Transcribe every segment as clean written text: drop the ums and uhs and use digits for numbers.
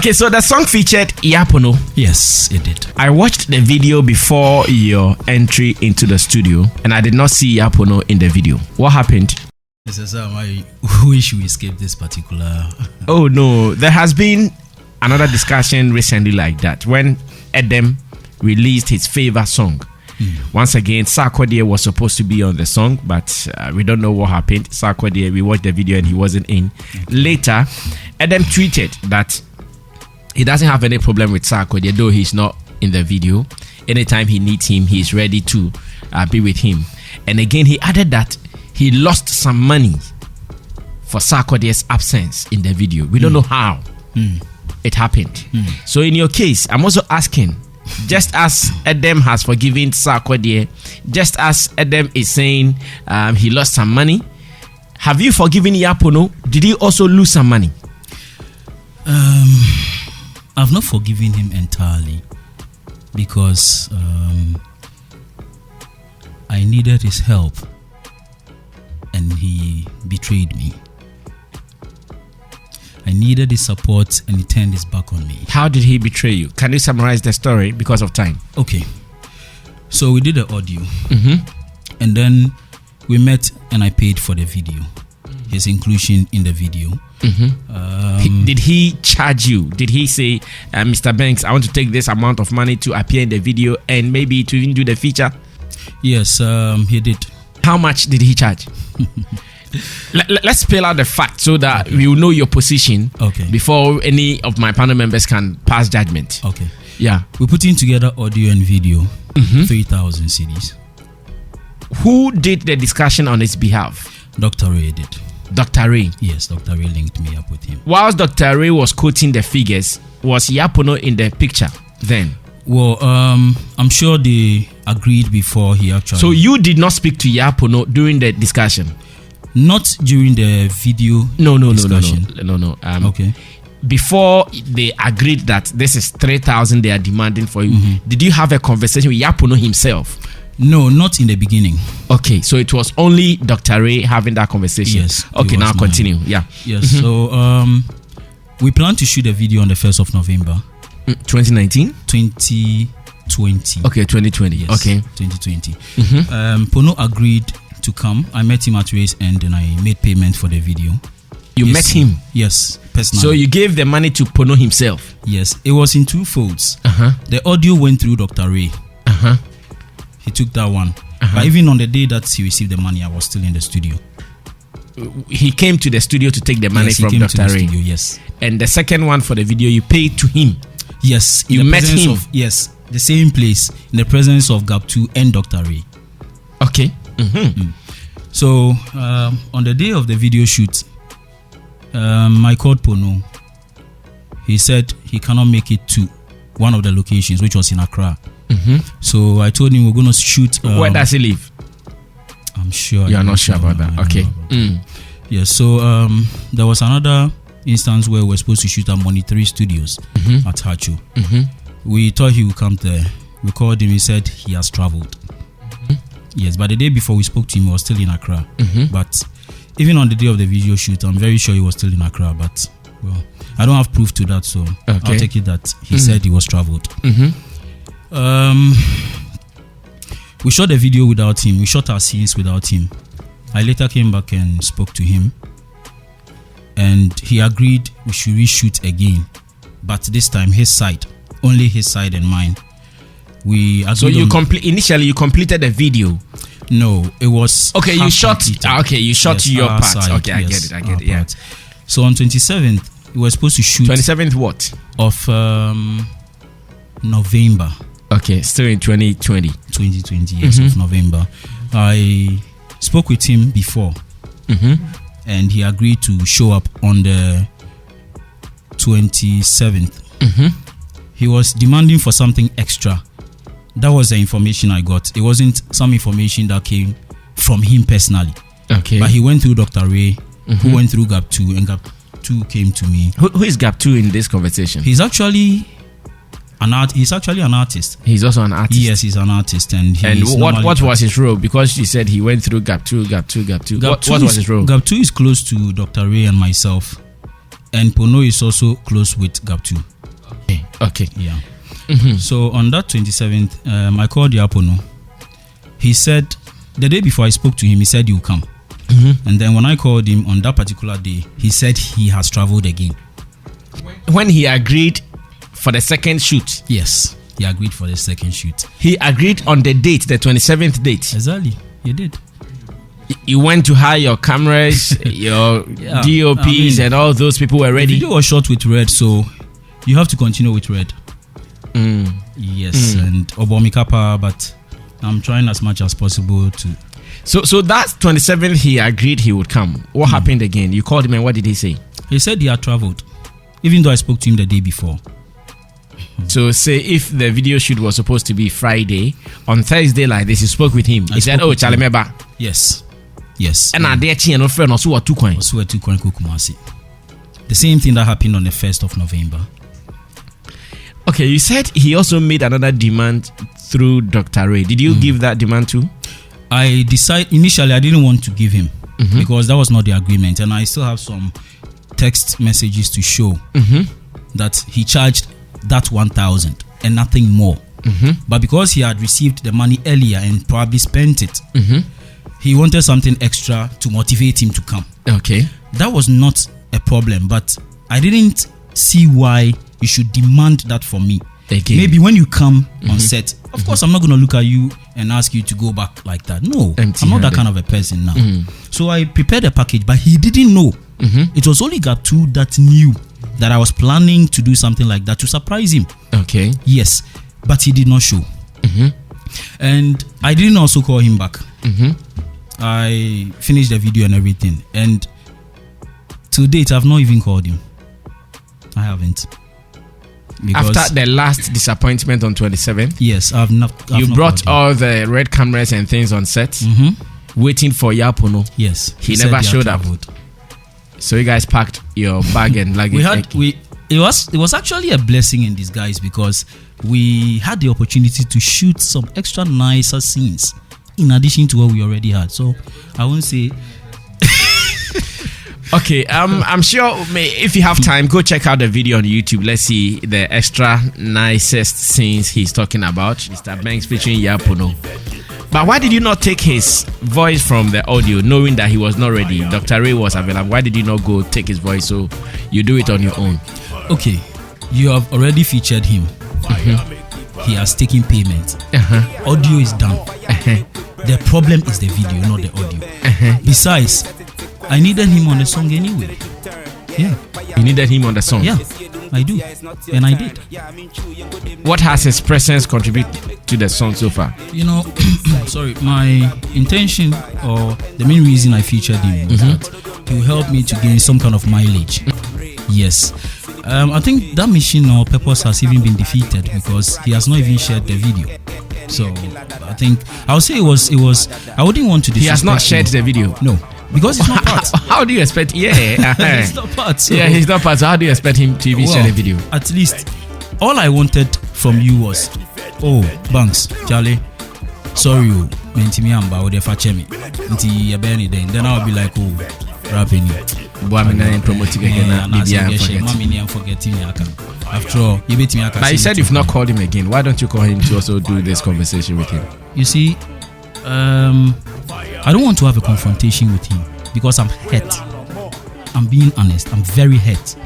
Okay, so the song featured Yaa Pono. Yes, it did. I watched the video before your entry into the studio, and I did not see Yaa Pono in the video. What happened? I wish we escape this particular. Oh no, there has been another discussion recently like that when Edem released his favorite song. Once again, Sarkodie was supposed to be on the song, but we don't know what happened. Sarkodie, we watched the video and he wasn't in. Later, Edem tweeted that he doesn't have any problem with Sarkodie, though he's not in the video. Anytime he needs him, he's ready to be with him. And again, he added that he lost some money for Sarkodie's absence in the video. We don't know how it happened. So in your case, I'm also asking, just as Edem has forgiven Sarkodie, just as Edem is saying he lost some money, have you forgiven Yaa Pono? Did he also lose some money? I've not forgiven him entirely because I needed his help and he betrayed me. I needed his support and he turned his back on me. How did he betray you? Can you summarize the story because of time? Okay. So we did the audio and then we met and I paid for the video, his inclusion in the video. Did he charge you? Did he say, Mr. Bankz, I want to take this amount of money to appear in the video and maybe to even do the feature? Yes, he did. How much did he charge? Let's spell out the fact so that we will know your position before any of my panel members can pass judgment. Okay. Yeah. We're putting together audio and video, 3,000 CDs. Who did the discussion on his behalf? Dr. Ray did. Dr. Ray? Yes, Dr. Ray linked me up with him. Whilst Dr. Ray was quoting the figures, was Yaa Pono in the picture then? Well, I'm sure they agreed before he actually... So you did not speak to Yaa Pono during the discussion? Not during the video discussion. No. Okay. Before they agreed that this is 3,000 they are demanding for you, did you have a conversation with Yaa Pono himself? No, not in the beginning. Okay, so it was only Dr. Ray having that conversation. Yes. Okay, now continue. Yeah. Yes. So we plan to shoot a video on the 1st of November. 2019? 2020. Okay, 2020. Yes, okay. 2020. Pono agreed to come. I met him at Ray's end and I made payment for the video. You met him? Yes, personally. So you gave the money to Pono himself? Yes, it was in two folds. The audio went through Dr. Ray. He took that one. But even on the day that he received the money, I was still in the studio. He came to the studio to take the money from Dr. Ray? Studio, yes. And the second one for the video, you paid to him? Yes. You met him? Yes, the same place, in the presence of Gap2 and Dr. Ray. Okay. So, on the day of the video shoot, I called Pono. He said he cannot make it to one of the locations, which was in Accra. So I told him we're going to shoot. Where does he live? I'm sure. You're not sure about that. Okay. Yeah, so there was another instance where we were supposed to shoot at Money 3 Studios at Hachu. We thought he would come there. We called him. He said he has traveled. Yes, but the day before we spoke to him, he was still in Accra. But even on the day of the video shoot, I'm very sure he was still in Accra. But well, I don't have proof to that, so I'll take it that he said he was traveled. We shot the video without him. We shot our scenes without him. I later came back and spoke to him, and he agreed we should reshoot again, but this time his side, only his side and mine. We agreed. So you initially you completed the video? No, it was okay. You shot. You shot your part. Side, okay, I get it. Yeah. Part. So on 27th, we were supposed to shoot. 27th what? Of November. Okay, still in 2020. 2020, yes, of November. I spoke with him before, and he agreed to show up on the 27th. He was demanding for something extra. That was the information I got. It wasn't some information that came from him personally. Okay. But he went through Dr. Ray, who went through Gap2, and Gap2 came to me. Who is Gap2 in this conversation? He's actually an artist. He's also an artist. Yes, he's an artist, and what was his role? Because you said he went through Gap2. What was his role? Gap2 is close to Dr. Ray and myself, And Pono is also close with Gap 2. Okay. Yeah. So on that 27th, I called Yaa Pono. He said, the day before I spoke to him, he said he will come. And then when I called him on that particular day, he said he has traveled again. When he agreed for the second shoot? Yes, he agreed for the second shoot. He agreed on the date, the 27th date? Exactly, he did. You went to hire your cameras, your DOPs, and all those people were ready? The video was shot with red, so you have to continue with red. Yes, and Obomikapa, but I'm trying as much as possible to. So that 27th, he agreed he would come. What happened again? You called him and what did he say? He said he had traveled, even though I spoke to him the day before. So say if the video shoot was supposed to be Friday, on Thursday like this, you spoke with him. He said, "Oh, Chalemeba." Yes. And I dare chi and friend also 2 coins. Also 2 coins Kumasi. The same thing that happened on the 1st of November. Okay, you said he also made another demand through Dr. Ray. Did you give that demand too? I decided initially I didn't want to give him because that was not the agreement, and I still have some text messages to show that he charged that 1,000 and nothing more. But because he had received the money earlier and probably spent it, he wanted something extra to motivate him to come. Okay, that was not a problem, but I didn't see why you should demand that from me. Again. Maybe when you come on set, of course I'm not going to look at you and ask you to go back like that. No, I'm not that kind of a person now. So I prepared a package, but he didn't know. It was only Gap 2 that knew that I was planning to do something like that to surprise him. Okay. Yes, but he did not show. And I didn't also call him back. I finished the video and everything, and to date I've not even called him. I haven't. Because after the last disappointment on 27th, yes, I've not. You brought all the red cameras and things on set, waiting for Yaa Pono. Yes, he never showed up. So you guys packed your bag and luggage. It was actually a blessing in disguise because we had the opportunity to shoot some extra nicer scenes in addition to what we already had. So I won't say. Okay, I'm sure if you have time, go check out the video on YouTube. Let's see the extra nicest scenes he's talking about. Mr. Bankz featuring Yaa Pono. But why did you not take his voice from the audio, knowing that he was not ready? Dr. Ray was available. Why did you not go take his voice so you do it on your own? Okay, you have already featured him. He has taken payment. Audio is done. The problem is the video, not the audio. Besides, I needed him on the song anyway. Yeah. You needed him on the song? Yeah, I do. And I did. What has his presence contributed to the song so far? You know, sorry, my intention or the main reason I featured him was that he will help me to gain some kind of mileage. Yes. I think that mission or purpose has even been defeated because he has not even shared the video. So I think I'll say it was I wouldn't want to disrespect. He has not shared the video? No. Because it's not part. How do you expect? Yeah, it's not part. So. Yeah, he's not part. So how do you expect him to even share the video? At least, all I wanted from you was, oh, Bankz, Charlie, sorry, mentimi amba ode fache me. Nti yabeni then I'll be like, oh, rapping it. Promoting again. After all, but you said you've not called him again. Why don't you call him to also do this conversation with him? You see, I don't want to have a confrontation with him because I'm hurt. I'm being honest. I'm very hurt.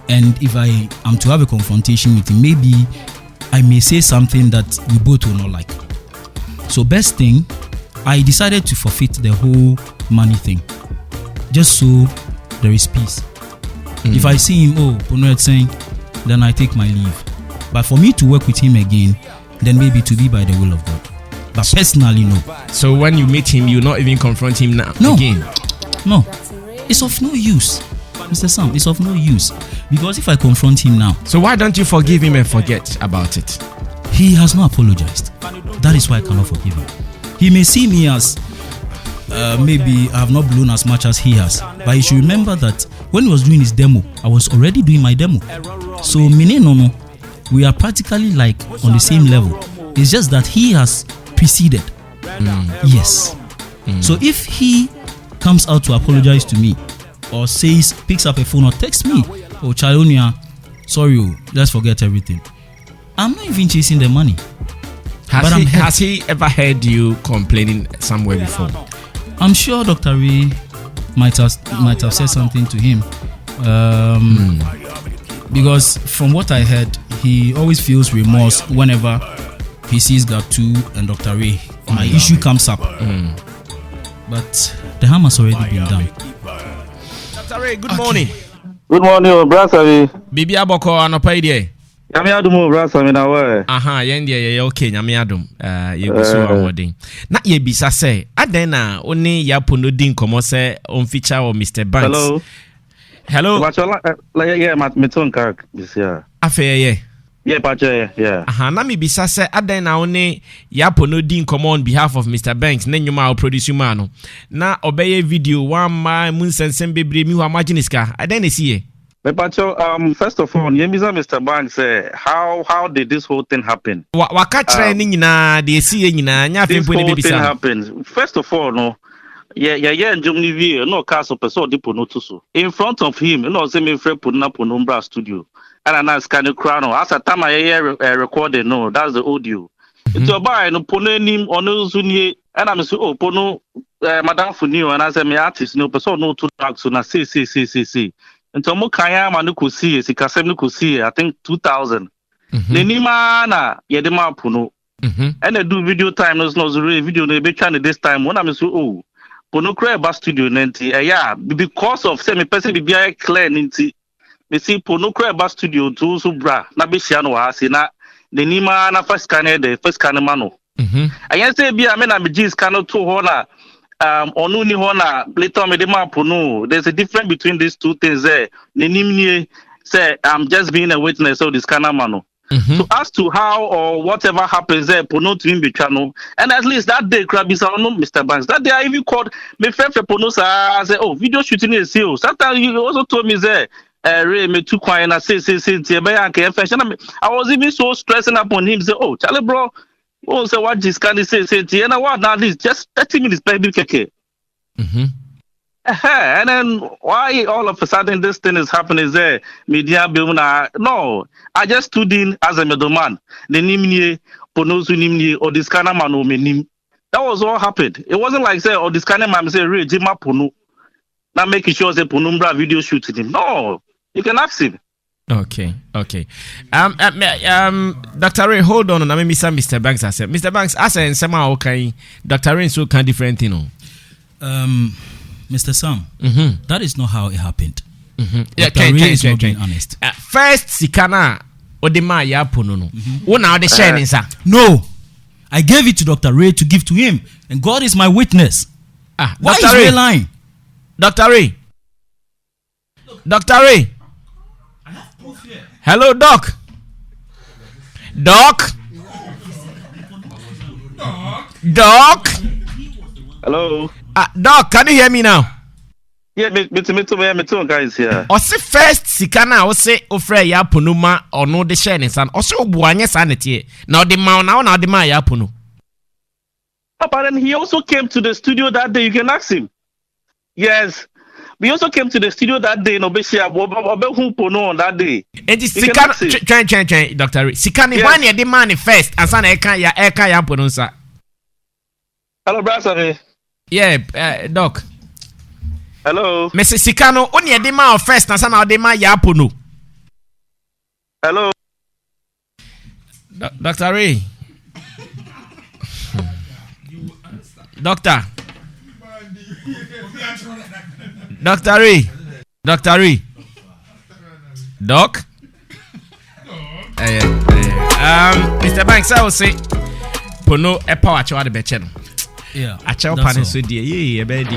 And if I am to have a confrontation with him, maybe I may say something that we both will not like. So best thing, I decided to forfeit the whole money thing. Just so there is peace. If I see him, oh, Pono saying, then I take my leave. But for me to work with him again, then maybe to be by the will of God. But personally, no. So when you meet him, you not even confront him now again? No. It's of no use. Mr. Sam, it's of no use. Because if I confront him now... So why don't you forgive him and forget about it? He has not apologized. That is why I cannot forgive him. He may see me as... maybe I have not blown as much as he has. But you should remember that when he was doing his demo, I was already doing my demo. So, we are practically like on the same level. It's just that he has preceded. Yes. So if he comes out to apologize to me or picks up a phone or texts me, oh Chalonia, sorry, let's forget everything. I'm not even chasing the money. Has he ever heard you complaining somewhere before? I'm sure Dr. Ray might have said something to him. Because from what I heard, he always feels remorse whenever he sees Gatu and Dr. Ray. My issue comes up. But the harm has already been done. Dr. Ray, good morning. Good morning, brother. Bibi Aboko anopaidie. Nyame adum brother me na we. Aha, yen ye okay, nyame adum. Ye go so awodin. Na ye bisa say, aden na oni Yaa Pono din komo say on feature or Mr. Bankz. Hello. Yeah, me ton kak this year. Afa ye. Yeah, pacha, yeah. Aha, na me bisa say aden na oni Yaa Pono din komo on behalf of Mr. Bankz na nyuma o produce ma no. Na obeye video one ma mun sensem bebre mi ho imagine ska. Aden na siye. First of all, Mr. Bankz, how did this whole thing happen? This whole thing happened. First of all, no, no castle person in front of him, say me friend Ponumbra studio. And I scan the crown. As a time I recorded, no, that's the audio. It's about no Ponenim or no Zuni, and I'm so Pono, Madame Funio, and as a me artist, no person no two drugs, so na see. And Tomo Kaya Manukusi, Sikasemnukusi, I think 2000. Nenima na Yedema Pono. And I do video time, no video, they be trying this time. When I'm so, Pono Cray Bus Studio, Nanti, yeah, because of semi person be clear, Nanti. Me see Pono Cray Bus Studio, to so bra, Nabishiano, Asina, Nenima na first scanner, the first scanner mano. I say, be a man, I'm a G scanner to Hona. Onuni hona later me dema Pono. There's a difference between these two things there. Nenimnie say I'm just being a witness of this kind of mano. So as to how or whatever happens there, Pono to him be channel. And at least that day, Krabby no Mr. Bankz. That day I even called me friend for Pono say, oh, video shooting is serious. Sometimes you also told me say Ray me too quiet and I say I was even so stressing upon him, say, oh Charlie bro. Oh, so what this can say? You know what? Now this just 30 minutes, baby. And then why all of a sudden this thing is happening? Is there media building? No, I just stood in as a middleman. The nimni, Ponosu nimni, or this kind of man nim. That was all happened. It wasn't like say, or this kind of man say, Ray Jima Pono. Now making sure say Ponumbra video shooting him. No, you can ask him. Okay. Dr. Ray, hold on. I mean, Mr. Bankz. I said, Mr. Bankz, I said, somehow okay. Dr. Ray so kind different, you know. Mr. Sam, that is not how it happened. Yeah, is not being honest. First, Sikana Odema Yaa Pono no. Who now the sharing, sir? No, I gave it to Dr. Ray to give to him, and God is my witness. Why is Ray lying? Dr. Ray. Hello, Doc. Hello. Doc, can you hear me now? Yeah, me too, guys here. Ose first sikana ose ofre Yaa Pono ma ono de share ne san. Ose obuanye sanete. Now the man now the man Yaa Pono. But then he also came to the studio that day. You can ask him. Yes. We also came to the studio that day. No, Pono on that day. And the Sikana, Dr. Ray. Sikani one year the man first, and son Yaa Pono sir. Hello, brother. Yeah, Doc. Hello. Mr. Sikano, only a demand first, and son of the man Yaa Pono. Hello. Dr. Ray. Doctor Ray. Doc. Mr. Bankz, I will say Pono a power to the bechen. Yeah. I tell Panis with you, yeah, baby.